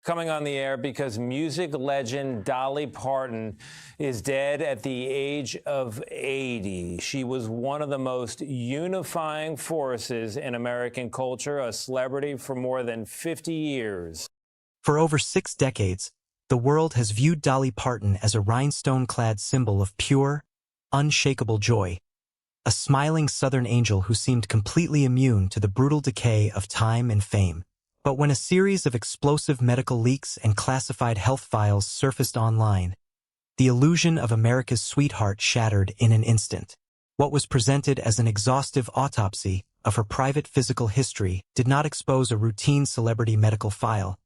coming on the air because music legend Dolly Parton is dead at the age of 80. She was one of the most unifying forces in American culture, a celebrity for more than 50 years. For over 6 decades, the world has viewed Dolly Parton as a rhinestone-clad symbol of pure, unshakable joy, a smiling Southern angel who seemed completely immune to the brutal decay of time and fame. But when a series of explosive medical leaks and classified health files surfaced online, the illusion of America's sweetheart shattered in an instant. What was presented as an exhaustive autopsy of her private physical history did not expose a routine celebrity medical file,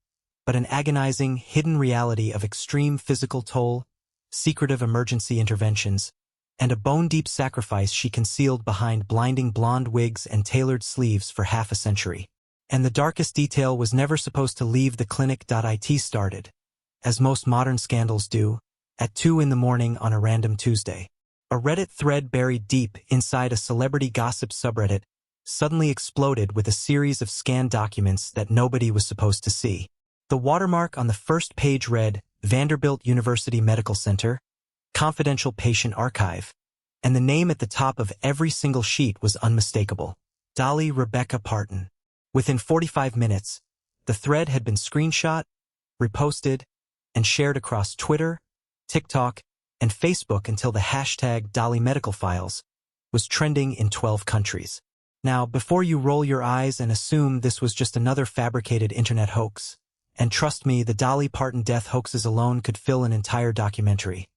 but an agonizing, hidden reality of extreme physical toll, secretive emergency interventions, and a bone-deep sacrifice she concealed behind blinding blonde wigs and tailored sleeves for half a century. And the darkest detail was never supposed to leave the clinic. It started, as most modern scandals do, at 2 a.m. on a random Tuesday. A Reddit thread buried deep inside a celebrity gossip subreddit suddenly exploded with a series of scanned documents that nobody was supposed to see. The watermark on the first page read, Vanderbilt University Medical Center, Confidential Patient Archive, and the name at the top of every single sheet was unmistakable. Dolly Rebecca Parton. Within 45 minutes, the thread had been screenshot, reposted, and shared across Twitter, TikTok, and Facebook until the hashtag Dolly Medical Files was trending in 12 countries. Now, before you roll your eyes and assume this was just another fabricated internet hoax, and trust me, the Dolly Parton death hoaxes alone could fill an entire documentary.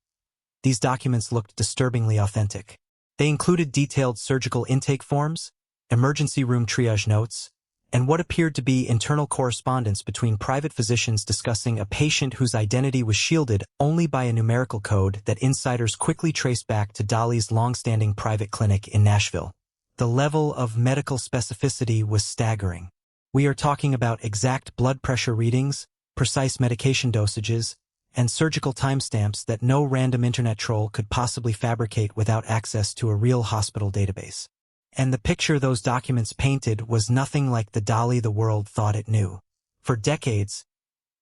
These documents looked disturbingly authentic. They included detailed surgical intake forms, emergency room triage notes, and what appeared to be internal correspondence between private physicians discussing a patient whose identity was shielded only by a numerical code that insiders quickly traced back to Dolly's long-standing private clinic in Nashville. The level of medical specificity was staggering. We are talking about exact blood pressure readings, precise medication dosages, and surgical timestamps that no random internet troll could possibly fabricate without access to a real hospital database. And the picture those documents painted was nothing like the Dolly the world thought it knew. For decades,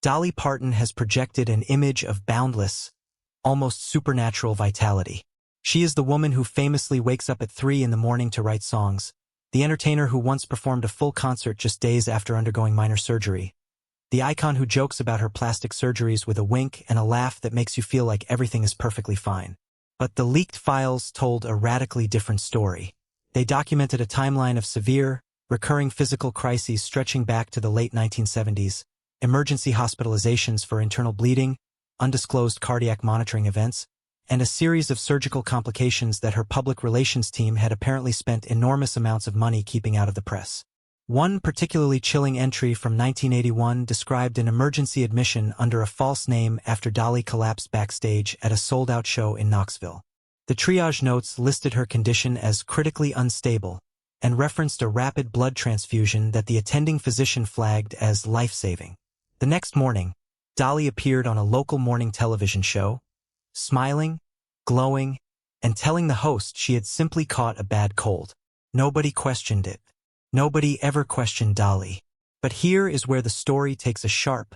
Dolly Parton has projected an image of boundless, almost supernatural vitality. She is the woman who famously wakes up at 3 a.m. to write songs, the entertainer who once performed a full concert just days after undergoing minor surgery, the icon who jokes about her plastic surgeries with a wink and a laugh that makes you feel like everything is perfectly fine. But the leaked files told a radically different story. They documented a timeline of severe, recurring physical crises stretching back to the late 1970s, emergency hospitalizations for internal bleeding, undisclosed cardiac monitoring events, and a series of surgical complications that her public relations team had apparently spent enormous amounts of money keeping out of the press. One particularly chilling entry from 1981 described an emergency admission under a false name after Dolly collapsed backstage at a sold-out show in Knoxville. The triage notes listed her condition as critically unstable and referenced a rapid blood transfusion that the attending physician flagged as life-saving. The next morning, Dolly appeared on a local morning television show, smiling, glowing, and telling the host she had simply caught a bad cold. Nobody questioned it. Nobody ever questioned Dolly. But here is where the story takes a sharp,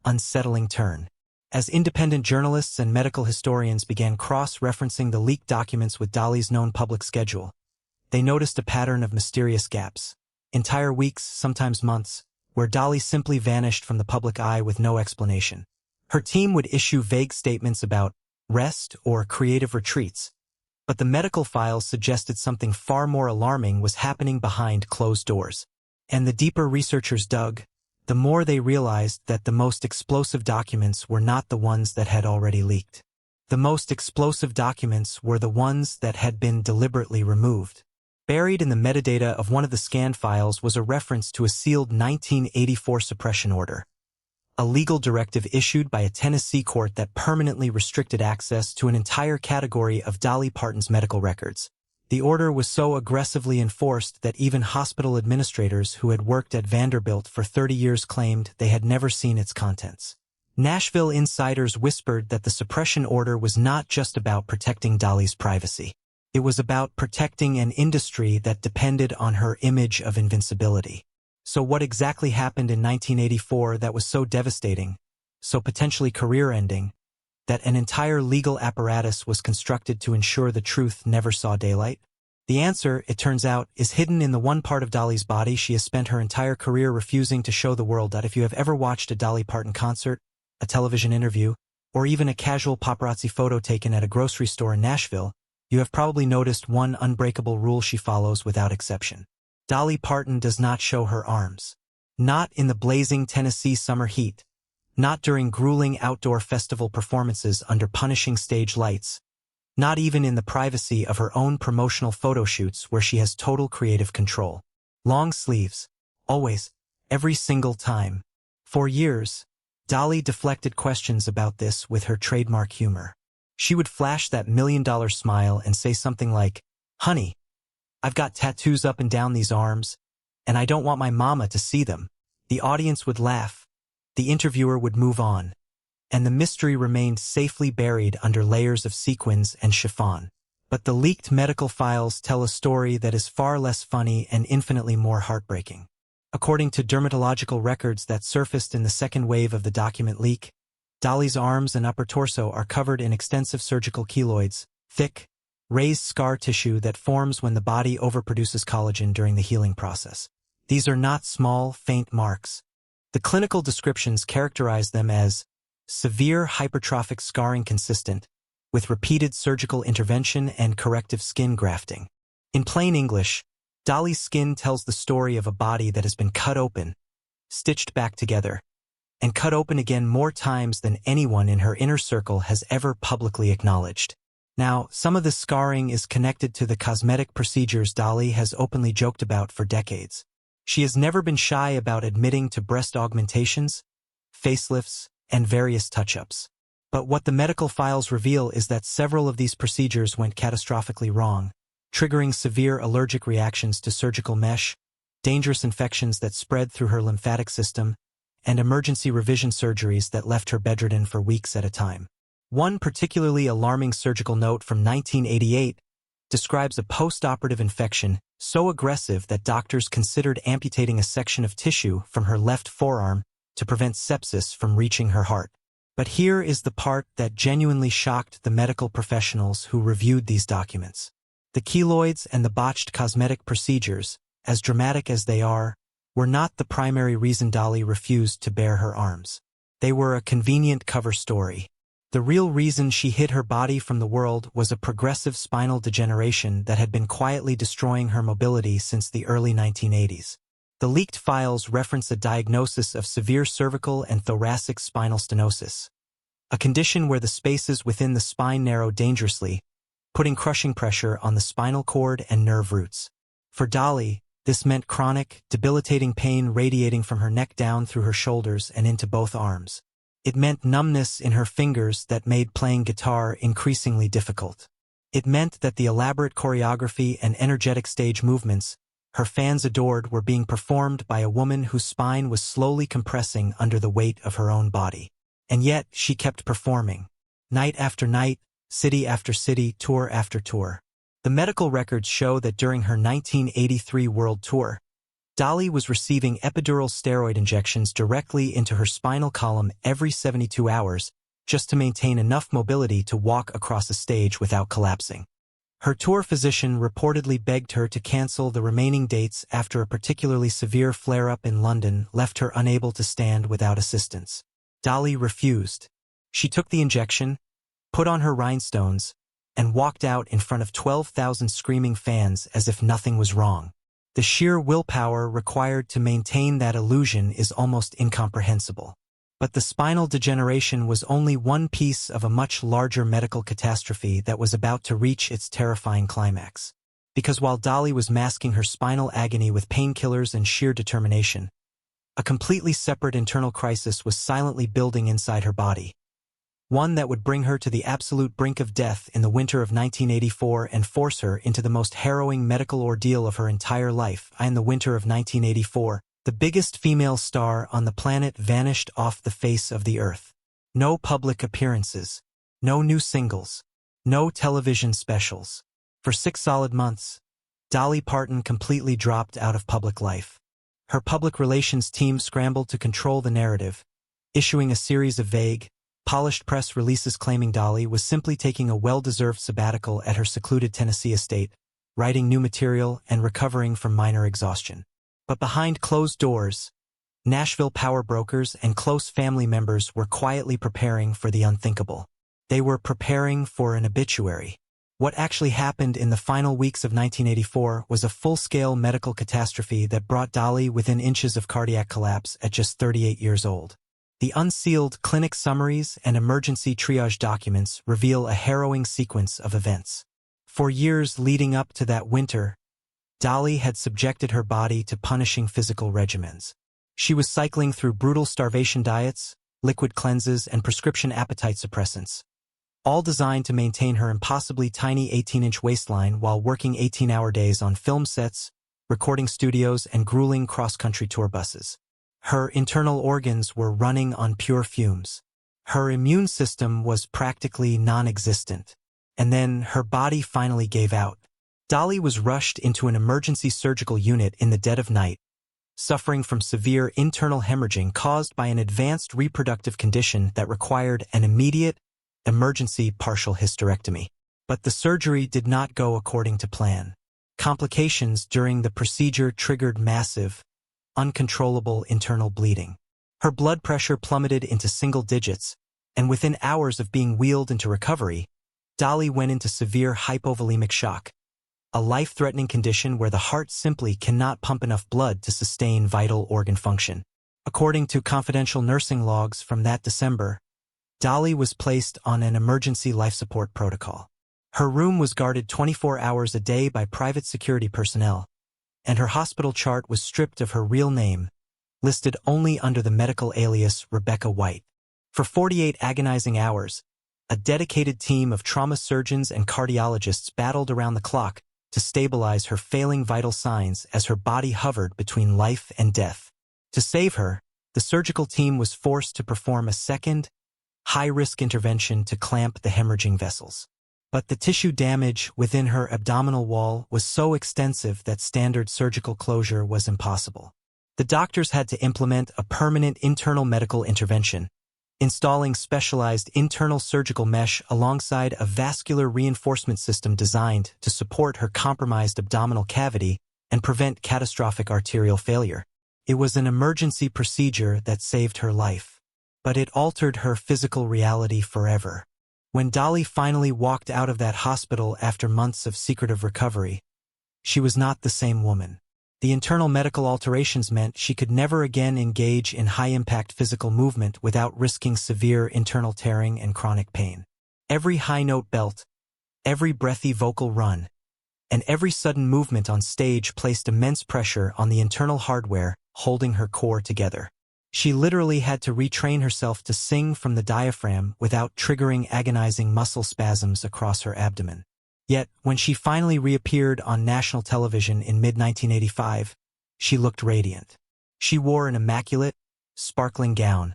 unsettling turn. As independent journalists and medical historians began cross-referencing the leaked documents with Dolly's known public schedule, they noticed a pattern of mysterious gaps. Entire weeks, sometimes months, where Dolly simply vanished from the public eye with no explanation. Her team would issue vague statements about rest or creative retreats, but the medical files suggested something far more alarming was happening behind closed doors. And the deeper researchers dug, the more they realized that the most explosive documents were not the ones that had already leaked. The most explosive documents were the ones that had been deliberately removed. Buried in the metadata of one of the scanned files was a reference to a sealed 1984 suppression order, a legal directive issued by a Tennessee court that permanently restricted access to an entire category of Dolly Parton's medical records. The order was so aggressively enforced that even hospital administrators who had worked at Vanderbilt for 30 years claimed they had never seen its contents. Nashville insiders whispered that the suppression order was not just about protecting Dolly's privacy. It was about protecting an industry that depended on her image of invincibility. So what exactly happened in 1984 that was so devastating, so potentially career-ending, that an entire legal apparatus was constructed to ensure the truth never saw daylight? The answer, it turns out, is hidden in the one part of Dolly's body she has spent her entire career refusing to show the world. That if you have ever watched a Dolly Parton concert, a television interview, or even a casual paparazzi photo taken at a grocery store in Nashville, you have probably noticed one unbreakable rule she follows without exception. Dolly Parton does not show her arms. Not in the blazing Tennessee summer heat. Not during grueling outdoor festival performances under punishing stage lights. Not even in the privacy of her own promotional photo shoots where she has total creative control. Long sleeves. Always. Every single time. For years, Dolly deflected questions about this with her trademark humor. She would flash that million-dollar smile and say something like, "Honey, I've got tattoos up and down these arms, and I don't want my mama to see them." The audience would laugh. The interviewer would move on. And the mystery remained safely buried under layers of sequins and chiffon. But the leaked medical files tell a story that is far less funny and infinitely more heartbreaking. According to dermatological records that surfaced in the second wave of the document leak, Dolly's arms and upper torso are covered in extensive surgical keloids, thick, raised scar tissue that forms when the body overproduces collagen during the healing process. These are not small, faint marks. The clinical descriptions characterize them as severe hypertrophic scarring consistent with repeated surgical intervention and corrective skin grafting. In plain English, Dolly's skin tells the story of a body that has been cut open, stitched back together, and cut open again more times than anyone in her inner circle has ever publicly acknowledged. Now, some of this scarring is connected to the cosmetic procedures Dolly has openly joked about for decades. She has never been shy about admitting to breast augmentations, facelifts, and various touch-ups. But what the medical files reveal is that several of these procedures went catastrophically wrong, triggering severe allergic reactions to surgical mesh, dangerous infections that spread through her lymphatic system, and emergency revision surgeries that left her bedridden for weeks at a time. One particularly alarming surgical note from 1988 describes a post-operative infection so aggressive that doctors considered amputating a section of tissue from her left forearm to prevent sepsis from reaching her heart. But here is the part that genuinely shocked the medical professionals who reviewed these documents. The keloids and the botched cosmetic procedures, as dramatic as they are, were not the primary reason Dolly refused to bare her arms. They were a convenient cover story. The real reason she hid her body from the world was a progressive spinal degeneration that had been quietly destroying her mobility since the early 1980s. The leaked files reference a diagnosis of severe cervical and thoracic spinal stenosis, a condition where the spaces within the spine narrow dangerously, putting crushing pressure on the spinal cord and nerve roots. For Dolly, this meant chronic, debilitating pain radiating from her neck down through her shoulders and into both arms. It meant numbness in her fingers that made playing guitar increasingly difficult. It meant that the elaborate choreography and energetic stage movements her fans adored were being performed by a woman whose spine was slowly compressing under the weight of her own body. And yet, she kept performing. Night after night, city after city, tour after tour. The medical records show that during her 1983 world tour, Dolly was receiving epidural steroid injections directly into her spinal column every 72 hours just to maintain enough mobility to walk across a stage without collapsing. Her tour physician reportedly begged her to cancel the remaining dates after a particularly severe flare-up in London left her unable to stand without assistance. Dolly refused. She took the injection, put on her rhinestones, and walked out in front of 12,000 screaming fans as if nothing was wrong. The sheer willpower required to maintain that illusion is almost incomprehensible. But the spinal degeneration was only one piece of a much larger medical catastrophe that was about to reach its terrifying climax. Because while Dolly was masking her spinal agony with painkillers and sheer determination, a completely separate internal crisis was silently building inside her body. One that would bring her to the absolute brink of death in the winter of 1984 and force her into the most harrowing medical ordeal of her entire life. In the winter of 1984, the biggest female star on the planet vanished off the face of the earth. No public appearances, no new singles, no television specials. For 6 solid months, Dolly Parton completely dropped out of public life. Her public relations team scrambled to control the narrative, issuing a series of vague, polished press releases claiming Dolly was simply taking a well-deserved sabbatical at her secluded Tennessee estate, writing new material and recovering from minor exhaustion. But behind closed doors, Nashville power brokers and close family members were quietly preparing for the unthinkable. They were preparing for an obituary. What actually happened in the final weeks of 1984 was a full-scale medical catastrophe that brought Dolly within inches of cardiac collapse at just 38 years old. The unsealed clinic summaries and emergency triage documents reveal a harrowing sequence of events. For years leading up to that winter, Dolly had subjected her body to punishing physical regimens. She was cycling through brutal starvation diets, liquid cleanses, and prescription appetite suppressants, all designed to maintain her impossibly tiny 18-inch waistline while working 18-hour days on film sets, recording studios, and grueling cross-country tour buses. Her internal organs were running on pure fumes. Her immune system was practically non-existent. And then her body finally gave out. Dolly was rushed into an emergency surgical unit in the dead of night, suffering from severe internal hemorrhaging caused by an advanced reproductive condition that required an immediate, emergency partial hysterectomy. But the surgery did not go according to plan. Complications during the procedure triggered massive, uncontrollable internal bleeding. Her blood pressure plummeted into single digits, and within hours of being wheeled into recovery, Dolly went into severe hypovolemic shock, a life-threatening condition where the heart simply cannot pump enough blood to sustain vital organ function. According to confidential nursing logs from that December, Dolly was placed on an emergency life support protocol. Her room was guarded 24 hours a day by private security personnel, and her hospital chart was stripped of her real name, listed only under the medical alias Rebecca White. For 48 agonizing hours, a dedicated team of trauma surgeons and cardiologists battled around the clock to stabilize her failing vital signs as her body hovered between life and death. To save her, the surgical team was forced to perform a second, high-risk intervention to clamp the hemorrhaging vessels. But the tissue damage within her abdominal wall was so extensive that standard surgical closure was impossible. The doctors had to implement a permanent internal medical intervention, installing specialized internal surgical mesh alongside a vascular reinforcement system designed to support her compromised abdominal cavity and prevent catastrophic arterial failure. It was an emergency procedure that saved her life, but it altered her physical reality forever. When Dolly finally walked out of that hospital after months of secretive recovery, she was not the same woman. The internal medical alterations meant she could never again engage in high-impact physical movement without risking severe internal tearing and chronic pain. Every high-note belt, every breathy vocal run, and every sudden movement on stage placed immense pressure on the internal hardware holding her core together. She literally had to retrain herself to sing from the diaphragm without triggering agonizing muscle spasms across her abdomen. Yet, when she finally reappeared on national television in mid-1985, she looked radiant. She wore an immaculate, sparkling gown,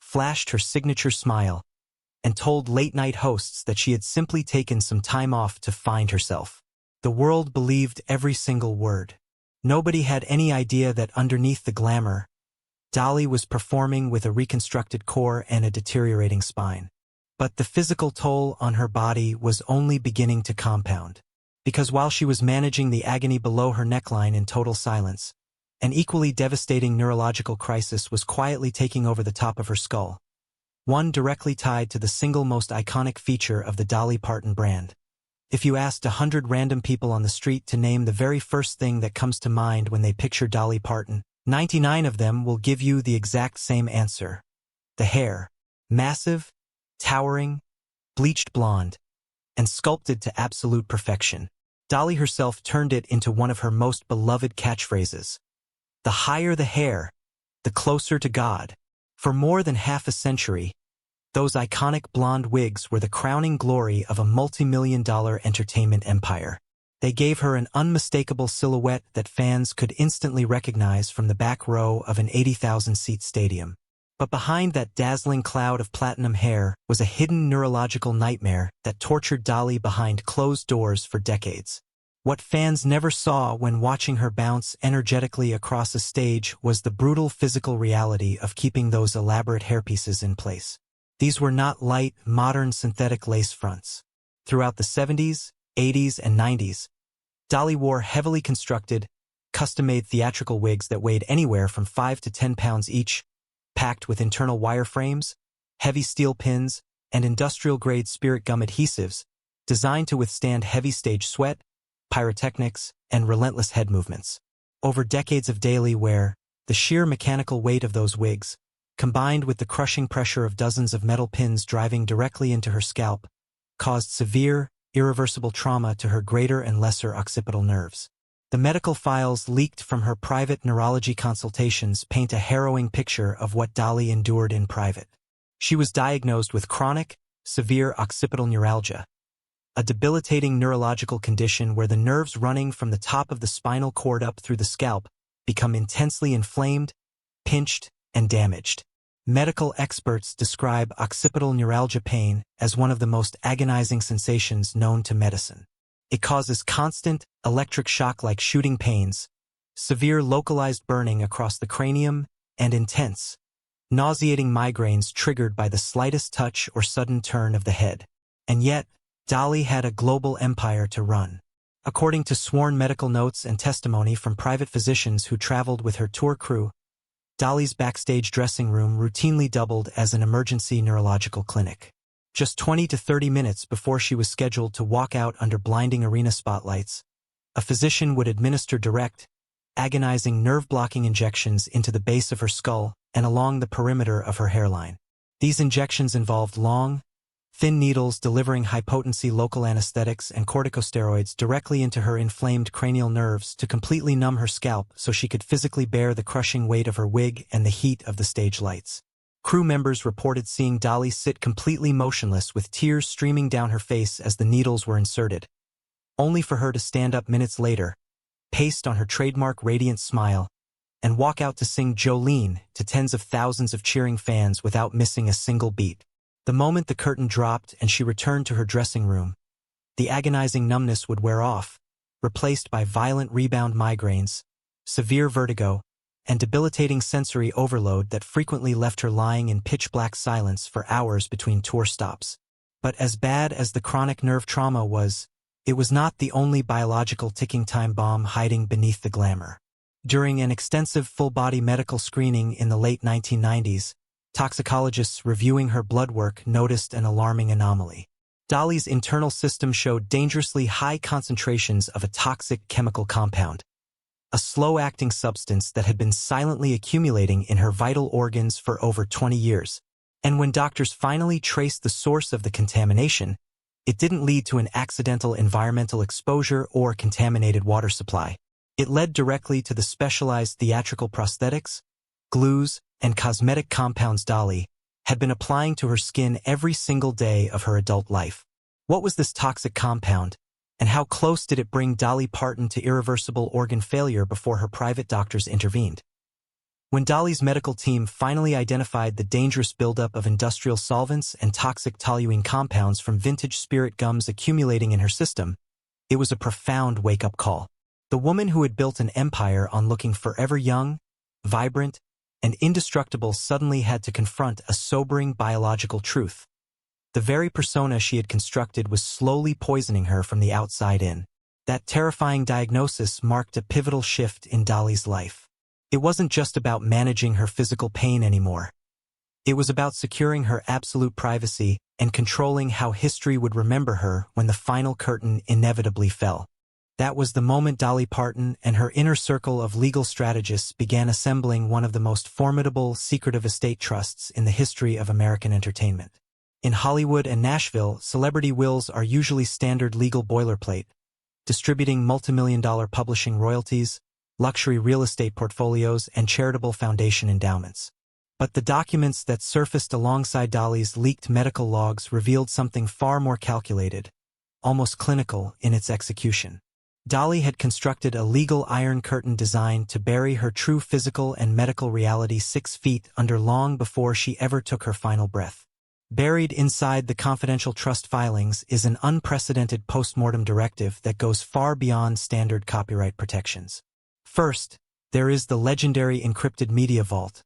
flashed her signature smile, and told late-night hosts that she had simply taken some time off to find herself. The world believed every single word. Nobody had any idea that underneath the glamour, Dolly was performing with a reconstructed core and a deteriorating spine. But the physical toll on her body was only beginning to compound. Because while she was managing the agony below her neckline in total silence, an equally devastating neurological crisis was quietly taking over the top of her skull. One directly tied to the single most iconic feature of the Dolly Parton brand. If you asked 100 random people on the street to name the very first thing that comes to mind when they picture Dolly Parton, 99 of them will give you the exact same answer. The hair. Massive, towering, bleached blonde, and sculpted to absolute perfection. Dolly herself turned it into one of her most beloved catchphrases. The higher the hair, the closer to God. For more than half a century, those iconic blonde wigs were the crowning glory of a multi-million-dollar entertainment empire. They gave her an unmistakable silhouette that fans could instantly recognize from the back row of an 80,000-seat stadium. But behind that dazzling cloud of platinum hair was a hidden neurological nightmare that tortured Dolly behind closed doors for decades. What fans never saw when watching her bounce energetically across a stage was the brutal physical reality of keeping those elaborate hairpieces in place. These were not light, modern synthetic lace fronts. Throughout the 70s, 80s, and 90s, Dolly wore heavily constructed, custom-made theatrical wigs that weighed anywhere from 5 to 10 pounds each, packed with internal wireframes, heavy steel pins, and industrial-grade spirit gum adhesives designed to withstand heavy stage sweat, pyrotechnics, and relentless head movements. Over decades of daily wear, the sheer mechanical weight of those wigs, combined with the crushing pressure of dozens of metal pins driving directly into her scalp, caused severe, irreversible trauma to her greater and lesser occipital nerves. The medical files leaked from her private neurology consultations paint a harrowing picture of what Dolly endured in private. She was diagnosed with chronic, severe occipital neuralgia, a debilitating neurological condition where the nerves running from the top of the spinal cord up through the scalp become intensely inflamed, pinched, and damaged. Medical experts describe occipital neuralgia pain as one of the most agonizing sensations known to medicine. It causes constant, electric shock-like shooting pains, severe localized burning across the cranium, and intense, nauseating migraines triggered by the slightest touch or sudden turn of the head. And yet, Dolly had a global empire to run. According to sworn medical notes and testimony from private physicians who traveled with her tour crew, Dolly's backstage dressing room routinely doubled as an emergency neurological clinic. Just 20 to 30 minutes before she was scheduled to walk out under blinding arena spotlights, a physician would administer direct, agonizing nerve-blocking injections into the base of her skull and along the perimeter of her hairline. These injections involved long, thin needles delivering high-potency local anesthetics and corticosteroids directly into her inflamed cranial nerves to completely numb her scalp so she could physically bear the crushing weight of her wig and the heat of the stage lights. Crew members reported seeing Dolly sit completely motionless with tears streaming down her face as the needles were inserted, only for her to stand up minutes later, paste on her trademark radiant smile, and walk out to sing Jolene to tens of thousands of cheering fans without missing a single beat. The moment the curtain dropped and she returned to her dressing room, the agonizing numbness would wear off, replaced by violent rebound migraines, severe vertigo, and debilitating sensory overload that frequently left her lying in pitch-black silence for hours between tour stops. But as bad as the chronic nerve trauma was, it was not the only biological ticking time bomb hiding beneath the glamour. During an extensive full-body medical screening in the late 1990s, toxicologists reviewing her blood work noticed an alarming anomaly. Dolly's internal system showed dangerously high concentrations of a toxic chemical compound, a slow-acting substance that had been silently accumulating in her vital organs for over 20 years. And when doctors finally traced the source of the contamination, it didn't lead to an accidental environmental exposure or contaminated water supply. It led directly to the specialized theatrical prosthetics, glues, and cosmetic compounds Dolly had been applying to her skin every single day of her adult life. What was this toxic compound, and how close did it bring Dolly Parton to irreversible organ failure before her private doctors intervened? When Dolly's medical team finally identified the dangerous buildup of industrial solvents and toxic toluene compounds from vintage spirit gums accumulating in her system, it was a profound wake-up call. The woman who had built an empire on looking forever young, vibrant, and indestructible suddenly had to confront a sobering biological truth. The very persona she had constructed was slowly poisoning her from the outside in. That terrifying diagnosis marked a pivotal shift in Dolly's life. It wasn't just about managing her physical pain anymore. It was about securing her absolute privacy and controlling how history would remember her when the final curtain inevitably fell. That was the moment Dolly Parton and her inner circle of legal strategists began assembling one of the most formidable secretive estate trusts in the history of American entertainment. In Hollywood and Nashville, celebrity wills are usually standard legal boilerplate, distributing multimillion-dollar publishing royalties, luxury real estate portfolios, and charitable foundation endowments. But the documents that surfaced alongside Dolly's leaked medical logs revealed something far more calculated, almost clinical in its execution. Dolly had constructed a legal iron curtain designed to bury her true physical and medical reality 6 feet under long before she ever took her final breath. Buried inside the confidential trust filings is an unprecedented postmortem directive that goes far beyond standard copyright protections. First, there is the legendary encrypted media vault,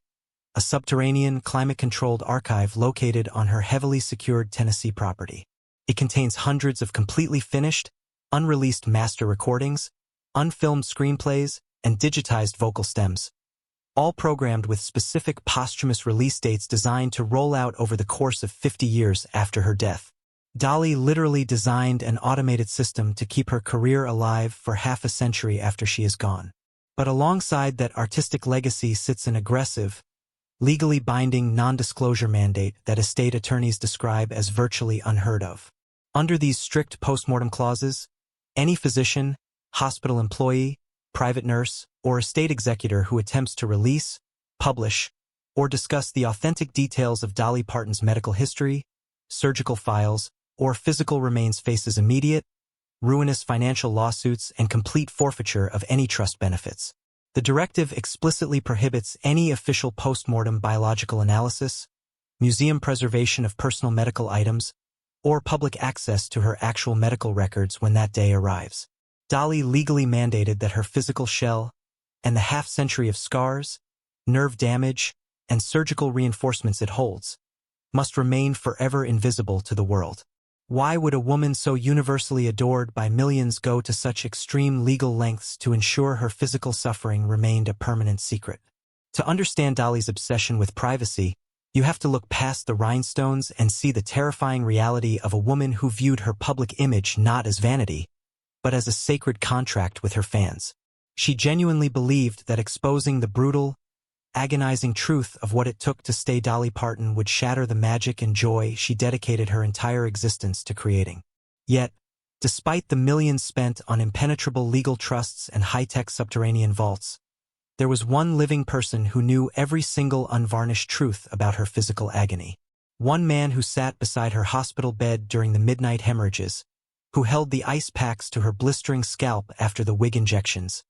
a subterranean, climate-controlled archive located on her heavily secured Tennessee property. It contains hundreds of completely finished, unreleased master recordings, unfilmed screenplays, and digitized vocal stems, all programmed with specific posthumous release dates designed to roll out over the course of 50 years after her death. Dolly literally designed an automated system to keep her career alive for half a century after she is gone. But alongside that artistic legacy sits an aggressive, legally binding non-disclosure mandate that estate attorneys describe as virtually unheard of. Under these strict postmortem clauses, any physician, hospital employee, private nurse, or estate executor who attempts to release, publish, or discuss the authentic details of Dolly Parton's medical history, surgical files, or physical remains faces immediate, ruinous financial lawsuits and complete forfeiture of any trust benefits. The directive explicitly prohibits any official postmortem biological analysis, museum preservation of personal medical items, or public access to her actual medical records when that day arrives. Dolly legally mandated that her physical shell and the half-century of scars, nerve damage, and surgical reinforcements it holds must remain forever invisible to the world. Why would a woman so universally adored by millions go to such extreme legal lengths to ensure her physical suffering remained a permanent secret? To understand Dolly's obsession with privacy, you have to look past the rhinestones and see the terrifying reality of a woman who viewed her public image not as vanity, but as a sacred contract with her fans. She genuinely believed that exposing the brutal, agonizing truth of what it took to stay Dolly Parton would shatter the magic and joy she dedicated her entire existence to creating. Yet, despite the millions spent on impenetrable legal trusts and high-tech subterranean vaults, there was one living person who knew every single unvarnished truth about her physical agony. One man who sat beside her hospital bed during the midnight hemorrhages, who held the ice packs to her blistering scalp after the wig injections,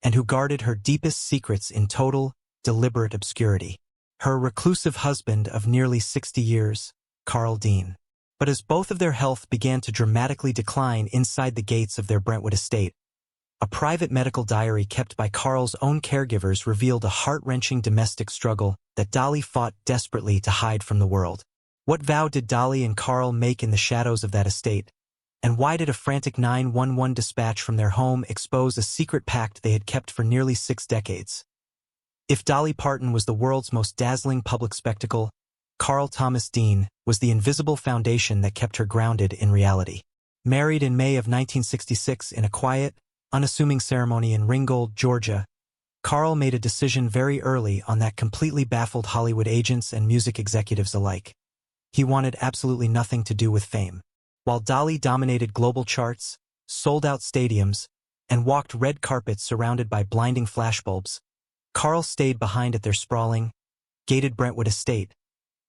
and who guarded her deepest secrets in total, deliberate obscurity. Her reclusive husband of nearly 60 years, Carl Dean. But as both of their health began to dramatically decline inside the gates of their Brentwood estate, a private medical diary kept by Carl's own caregivers revealed a heart-wrenching domestic struggle that Dolly fought desperately to hide from the world. What vow did Dolly and Carl make in the shadows of that estate? And why did a frantic 911 dispatch from their home expose a secret pact they had kept for nearly 6 decades? If Dolly Parton was the world's most dazzling public spectacle, Carl Thomas Dean was the invisible foundation that kept her grounded in reality. Married in May of 1966 in a quiet, unassuming ceremony in Ringgold, Georgia, Carl made a decision very early on that completely baffled Hollywood agents and music executives alike. He wanted absolutely nothing to do with fame. While Dolly dominated global charts, sold out stadiums, and walked red carpets surrounded by blinding flashbulbs, Carl stayed behind at their sprawling, gated Brentwood estate,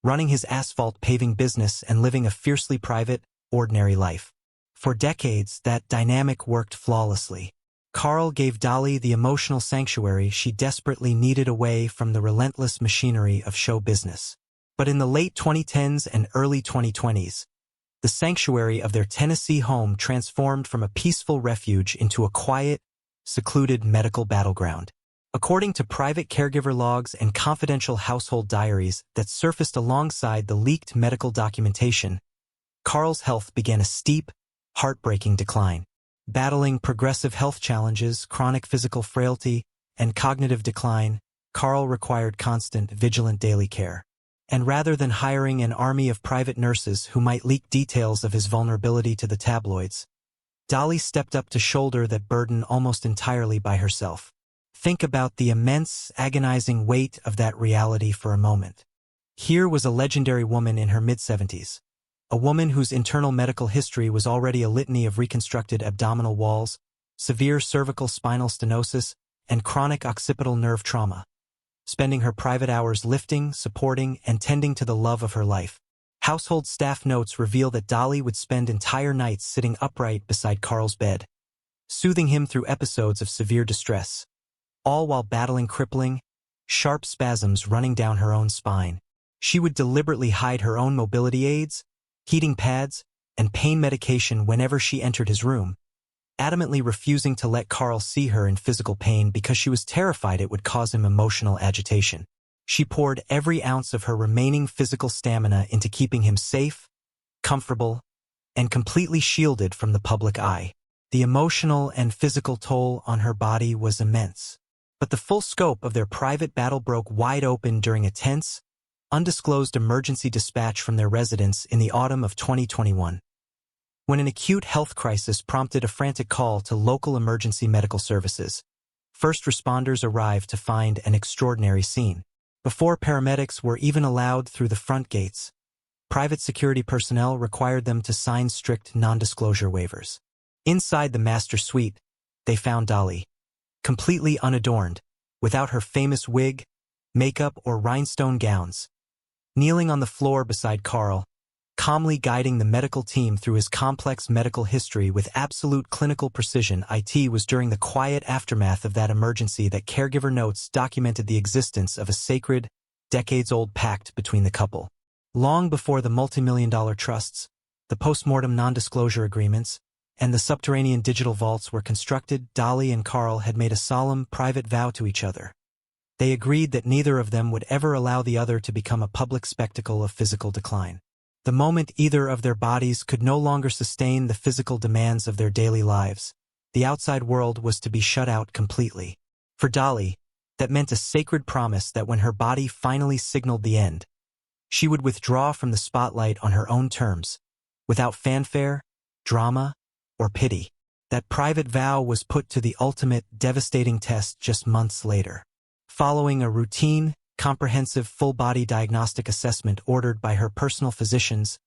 running his asphalt paving business and living a fiercely private, ordinary life. For decades, that dynamic worked flawlessly. Carl gave Dolly the emotional sanctuary she desperately needed away from the relentless machinery of show business. But in the late 2010s and early 2020s, the sanctuary of their Tennessee home transformed from a peaceful refuge into a quiet, secluded medical battleground. According to private caregiver logs and confidential household diaries that surfaced alongside the leaked medical documentation, Carl's health began a steep, heartbreaking decline. Battling progressive health challenges, chronic physical frailty, and cognitive decline, Carl required constant, vigilant daily care. And rather than hiring an army of private nurses who might leak details of his vulnerability to the tabloids, Dolly stepped up to shoulder that burden almost entirely by herself. Think about the immense, agonizing weight of that reality for a moment. Here was a legendary woman in her mid-70s, a woman whose internal medical history was already a litany of reconstructed abdominal walls, severe cervical spinal stenosis, and chronic occipital nerve trauma, spending her private hours lifting, supporting, and tending to the love of her life. Household staff notes reveal that Dolly would spend entire nights sitting upright beside Carl's bed, soothing him through episodes of severe distress, all while battling crippling, sharp spasms running down her own spine. She would deliberately hide her own mobility aids, heating pads, and pain medication whenever she entered his room, adamantly refusing to let Carl see her in physical pain because she was terrified it would cause him emotional agitation. She poured every ounce of her remaining physical stamina into keeping him safe, comfortable, and completely shielded from the public eye. The emotional and physical toll on her body was immense. But the full scope of their private battle broke wide open during a tense, undisclosed emergency dispatch from their residence in the autumn of 2021. When an acute health crisis prompted a frantic call to local emergency medical services, first responders arrived to find an extraordinary scene. Before paramedics were even allowed through the front gates, private security personnel required them to sign strict non-disclosure waivers. Inside the master suite, they found Dolly, completely unadorned, without her famous wig, makeup, or rhinestone gowns, kneeling on the floor beside Carl, calmly guiding the medical team through his complex medical history with absolute clinical precision. It was during the quiet aftermath of that emergency that caregiver notes documented the existence of a sacred, decades-old pact between the couple. Long before the multi-million-dollar trusts, the post-mortem non-disclosure agreements, and the subterranean digital vaults were constructed, Dolly and Carl had made a solemn, private vow to each other. They agreed that neither of them would ever allow the other to become a public spectacle of physical decline. The moment either of their bodies could no longer sustain the physical demands of their daily lives, the outside world was to be shut out completely. For Dolly, that meant a sacred promise that when her body finally signaled the end, she would withdraw from the spotlight on her own terms, without fanfare, drama, or pity. That private vow was put to the ultimate, devastating test just months later. Following a routine, comprehensive full-body diagnostic assessment ordered by her personal physicians,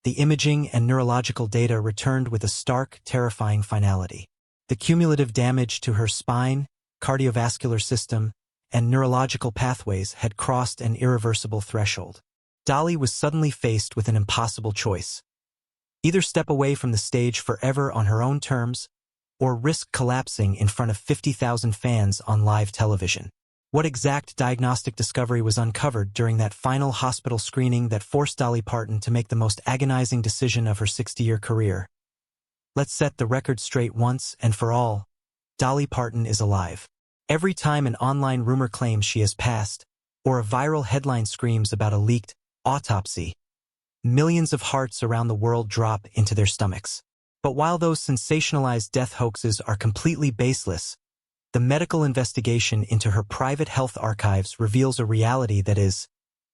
the imaging and neurological data returned with a stark, terrifying finality. The cumulative damage to her spine, cardiovascular system, and neurological pathways had crossed an irreversible threshold. Dolly was suddenly faced with an impossible choice. Either step away from the stage forever on her own terms, or risk collapsing in front of 50,000 fans on live television. What exact diagnostic discovery was uncovered during that final hospital screening that forced Dolly Parton to make the most agonizing decision of her 60-year career? Let's set the record straight once and for all. Dolly Parton is alive. Every time an online rumor claims she has passed, or a viral headline screams about a leaked autopsy, millions of hearts around the world drop into their stomachs. But while those sensationalized death hoaxes are completely baseless, the medical investigation into her private health archives reveals a reality that is,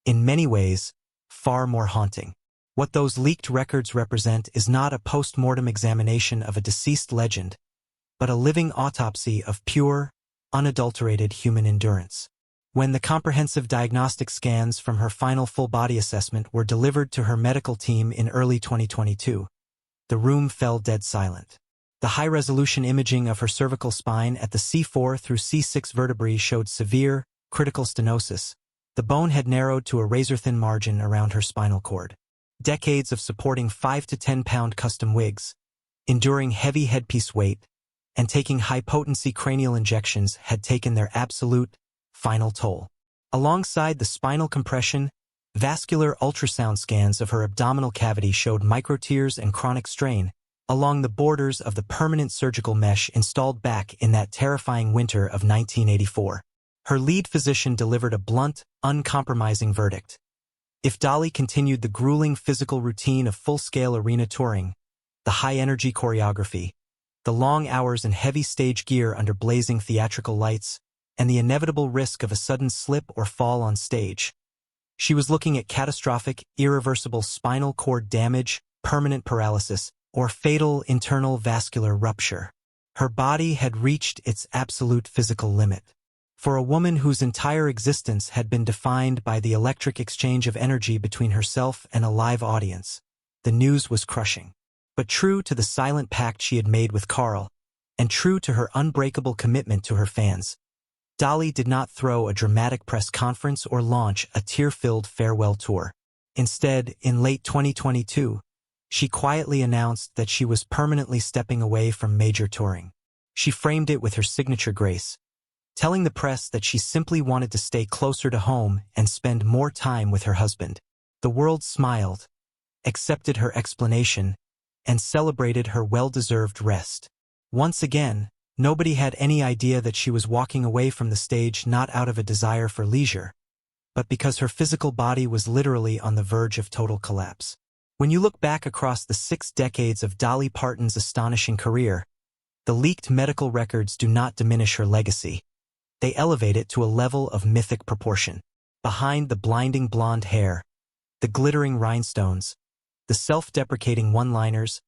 in many ways, far more haunting. What those leaked records represent is not a post-mortem examination of a deceased legend, but a living autopsy of pure, unadulterated human endurance. When the comprehensive diagnostic scans from her final full-body assessment were delivered to her medical team in early 2022, the room fell dead silent. The high-resolution imaging of her cervical spine at the C4 through C6 vertebrae showed severe, critical stenosis. The bone had narrowed to a razor-thin margin around her spinal cord. Decades of supporting 5 to 10-pound custom wigs, enduring heavy headpiece weight, and taking high-potency cranial injections had taken their absolute, final toll. Alongside the spinal compression, vascular ultrasound scans of her abdominal cavity showed microtears and chronic strain along the borders of the permanent surgical mesh installed back in that terrifying winter of 1984. Her lead physician delivered a blunt, uncompromising verdict. If Dolly continued the grueling physical routine of full-scale arena touring, the high-energy choreography, the long hours and heavy stage gear under blazing theatrical lights, and the inevitable risk of a sudden slip or fall on stage, she was looking at catastrophic, irreversible spinal cord damage, permanent paralysis, or fatal internal vascular rupture. Her body had reached its absolute physical limit. For a woman whose entire existence had been defined by the electric exchange of energy between herself and a live audience, the news was crushing. But true to the silent pact she had made with Carl, and true to her unbreakable commitment to her fans, Dolly did not throw a dramatic press conference or launch a tear-filled farewell tour. Instead, in late 2022, she quietly announced that she was permanently stepping away from major touring. She framed it with her signature grace, telling the press that she simply wanted to stay closer to home and spend more time with her husband. The world smiled, accepted her explanation, and celebrated her well-deserved rest. Once again, nobody had any idea that she was walking away from the stage not out of a desire for leisure, but because her physical body was literally on the verge of total collapse. When you look back across the 6 decades of Dolly Parton's astonishing career, the leaked medical records do not diminish her legacy. They elevate it to a level of mythic proportion. Behind the blinding blonde hair, the glittering rhinestones, the self-deprecating one-liners,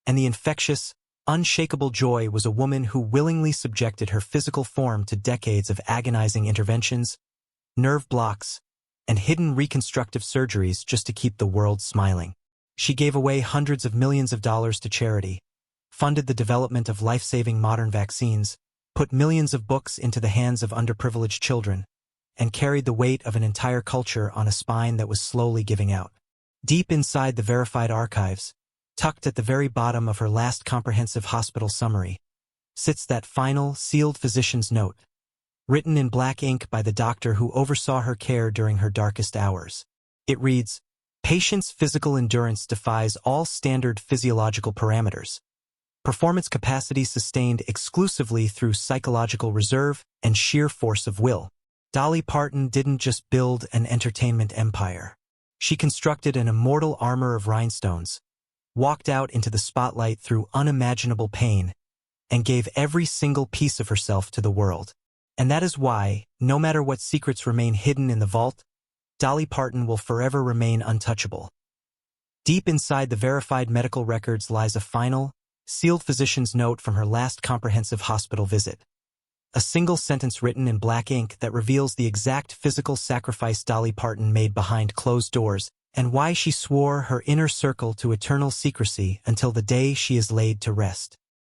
and the infectious, unshakable joy was a woman who willingly subjected her physical form to decades of agonizing interventions, nerve blocks, and hidden reconstructive surgeries just to keep the world smiling. She gave away hundreds of millions of dollars to charity, funded the development of life-saving modern vaccines, put millions of books into the hands of underprivileged children, and carried the weight of an entire culture on a spine that was slowly giving out. Deep inside the verified archives, tucked at the very bottom of her last comprehensive hospital summary, sits that final, sealed physician's note, written in black ink by the doctor who oversaw her care during her darkest hours. It reads, "Patient's physical endurance defies all standard physiological parameters. Performance capacity sustained exclusively through psychological reserve and sheer force of will." Dolly Parton didn't just build an entertainment empire. She constructed an immortal armor of rhinestones, walked out into the spotlight through unimaginable pain, and gave every single piece of herself to the world. And that is why, no matter what secrets remain hidden in the vault, Dolly Parton will forever remain untouchable. Deep inside the verified medical records lies a final, sealed physician's note from her last comprehensive hospital visit. A single sentence written in black ink that reveals the exact physical sacrifice Dolly Parton made behind closed doors and why she swore her inner circle to eternal secrecy until the day she is laid to rest.